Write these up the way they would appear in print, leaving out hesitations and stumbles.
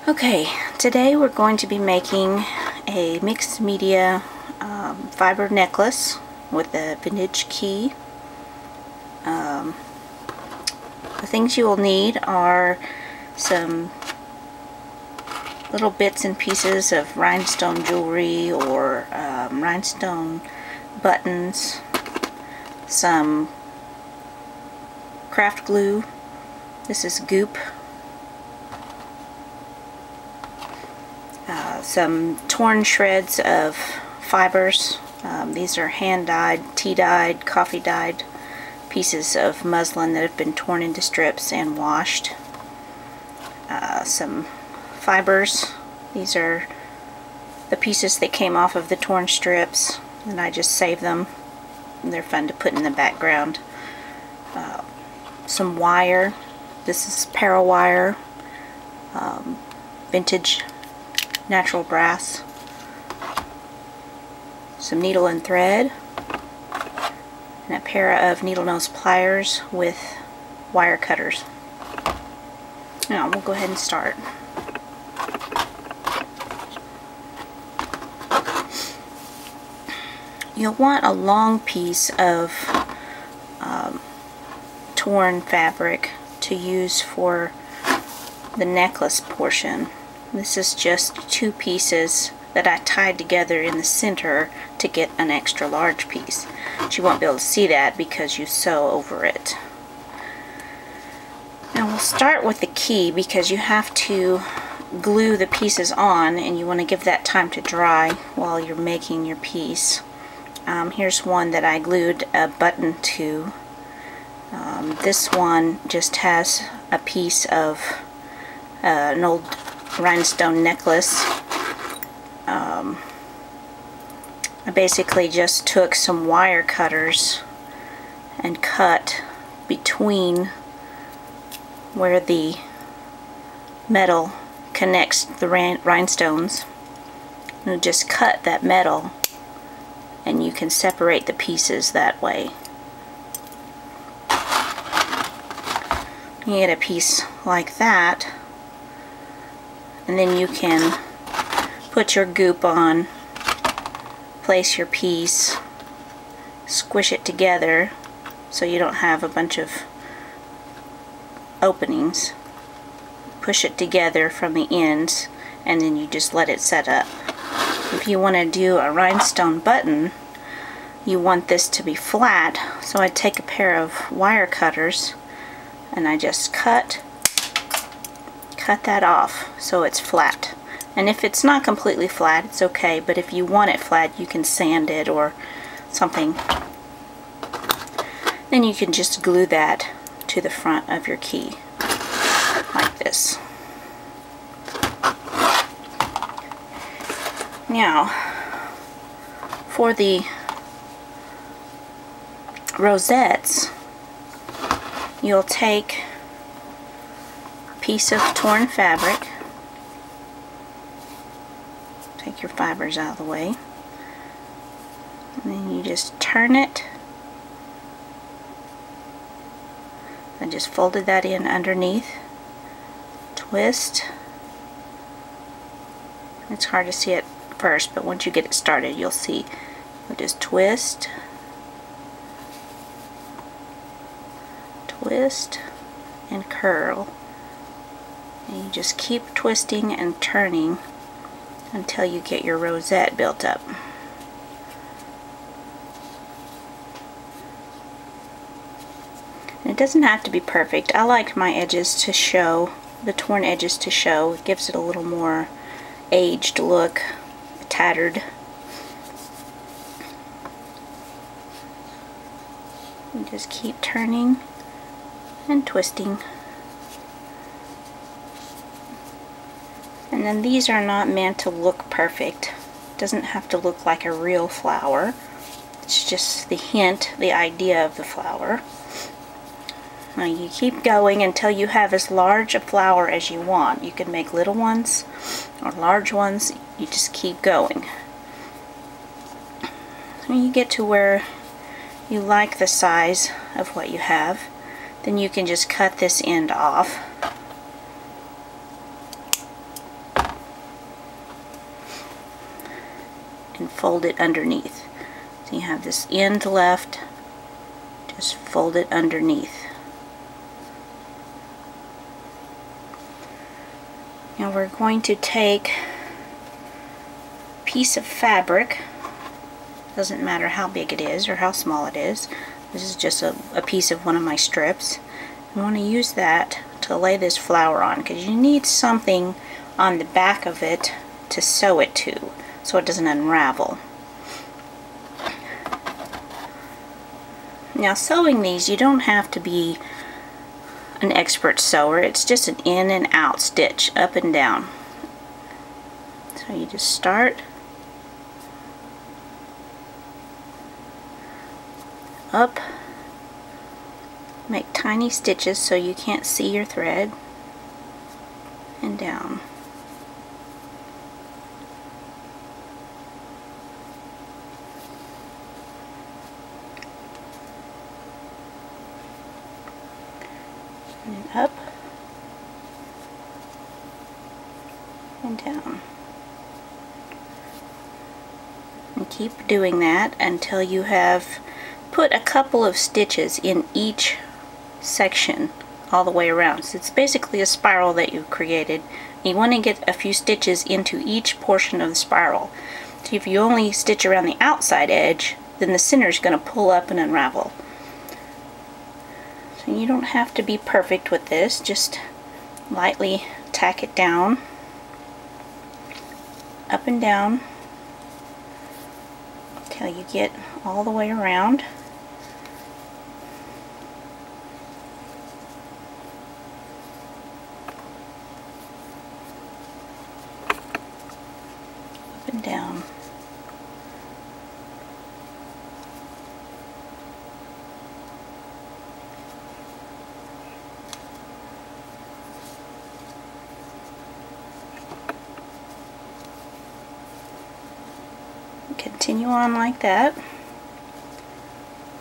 Okay, today we're going to be making a mixed media fiber necklace with a vintage key. The things you will need are some little bits and pieces of rhinestone jewelry or rhinestone buttons, some craft glue, this is goop, some torn shreds of fibers. These are hand-dyed, tea-dyed, coffee-dyed pieces of muslin that have been torn into strips and washed. Some fibers. These are the pieces that came off of the torn strips, and I just saved them. They're fun to put in the background. Some wire. This is parawire, vintage natural brass, some needle and thread, and a pair of needle nose pliers with wire cutters. Now we'll go ahead and start. You'll want a long piece of torn fabric to use for the necklace portion. This is just two pieces that I tied together in the center to get an extra large piece. But you won't be able to see that because you sew over it. Now we'll start with the key because you have to glue the pieces on, and you want to give that time to dry while you're making your piece. Here's one that I glued a button to. This one just has a piece of an old rhinestone necklace. I basically just took some wire cutters and cut between where the metal connects the rhinestones, and just cut that metal, and you can separate the pieces that way. You get a piece like that, and then you can put your goop on, place your piece, squish it together so you don't have a bunch of openings, push it together from the ends, and then you just let it set up. If you want to do a rhinestone button, you want this to be flat, so I take a pair of wire cutters and I just cut that off so it's flat. And if it's not completely flat, it's okay, but if you want it flat, you can sand it or something. Then you can just glue that to the front of your key like this. Now for the rosettes, you'll take a piece of torn fabric, take your fibers out of the way, and then you just turn it. I just folded that in underneath, twist. It's hard to see it first, but once you get it started, you'll see. You'll just twist, twist, and curl. And you just keep twisting and turning until you get your rosette built up. And it doesn't have to be perfect. I like my edges to show, the torn edges to show. It gives it a little more aged look, tattered. And just keep turning and twisting. And then these are not meant to look perfect. It doesn't have to look like a real flower. It's just the hint, the idea of the flower. Now you keep going until you have as large a flower as you want. You can make little ones or large ones. You just keep going. When you get to where you like the size of what you have, then you can just cut this end off. fold it underneath. So you have this end left, just fold it underneath. Now we're going to take a piece of fabric, doesn't matter how big it is or how small it is, this is just a piece of one of my strips. I want to use that to lay this flower on, because you need something on the back of it to sew it to, so it doesn't unravel. Now sewing these, you don't have to be an expert sewer, it's just an in and out stitch, up and down. So you just start up, make tiny stitches so you can't see your thread, and down. And up and down. And keep doing that until you have put a couple of stitches in each section all the way around. So it's basically a spiral that you've created. You want to get a few stitches into each portion of the spiral. So if you only stitch around the outside edge, then the center is going to pull up and unravel. So you don't have to be perfect with this, just lightly tack it down, up and down, until you get all the way around. Up and down. Continue on like that.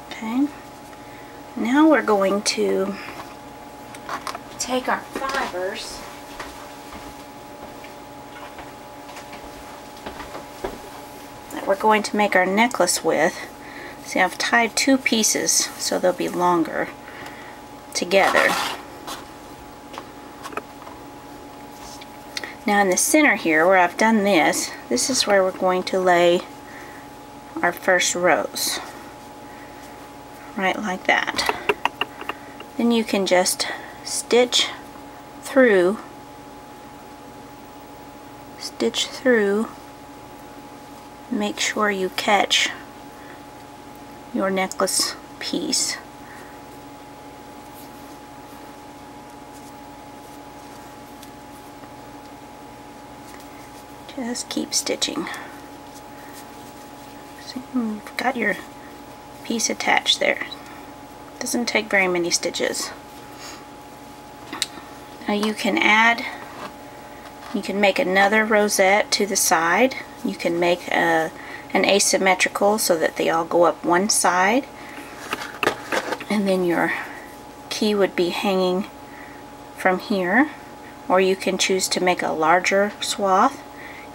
Okay. Now we're going to take our fibers that we're going to make our necklace with. See, I've tied two pieces so they'll be longer together. Now in the center here where I've done this, this is where we're going to lay our first rows, right like that. Then you can just stitch through, make sure you catch your necklace piece. Just keep stitching. So you've got your piece attached there. Doesn't take very many stitches. Now you can make another rosette to the side. You can make an asymmetrical so that they all go up one side, and then your key would be hanging from here. Or you can choose to make a larger swath.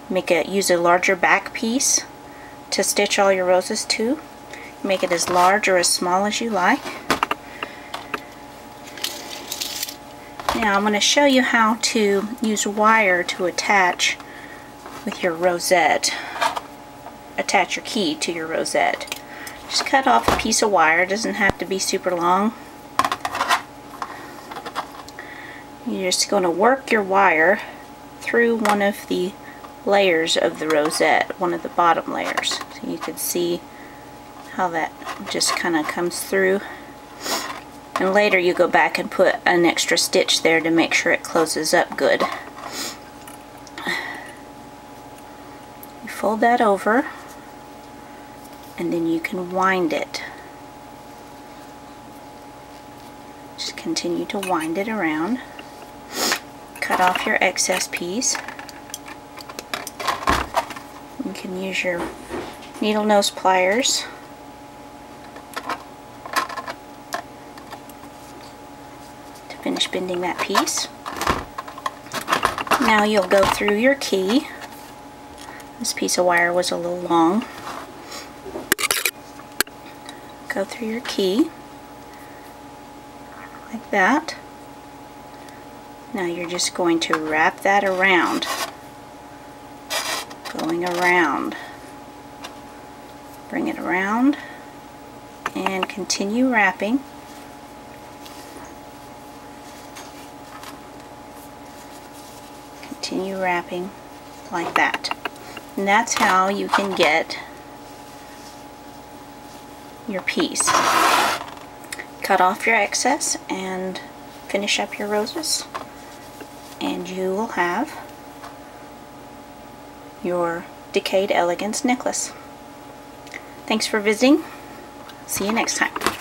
Use a larger back piece to stitch all your roses to. Make it as large or as small as you like. Now I'm going to show you how to use wire to attach with your rosette. Attach your key to your rosette. Just cut off a piece of wire. It doesn't have to be super long. You're just going to work your wire through one of the layers of the rosette, one of the bottom layers. So you can see how that just kind of comes through. And later you go back and put an extra stitch there to make sure it closes up good. You fold that over, and then you can wind it. Just continue to wind it around. Cut off your excess piece. You can use your needle nose pliers to finish bending that piece. Now you'll go through your key. This piece of wire was a little long. go through your key like that. Now you're just going to wrap that around, going around. Bring it around and continue wrapping. Continue wrapping like that. And that's how you can get your piece. Cut off your excess and finish up your roses, and you will have your Decayed Elegance necklace. Thanks for visiting. See you next time.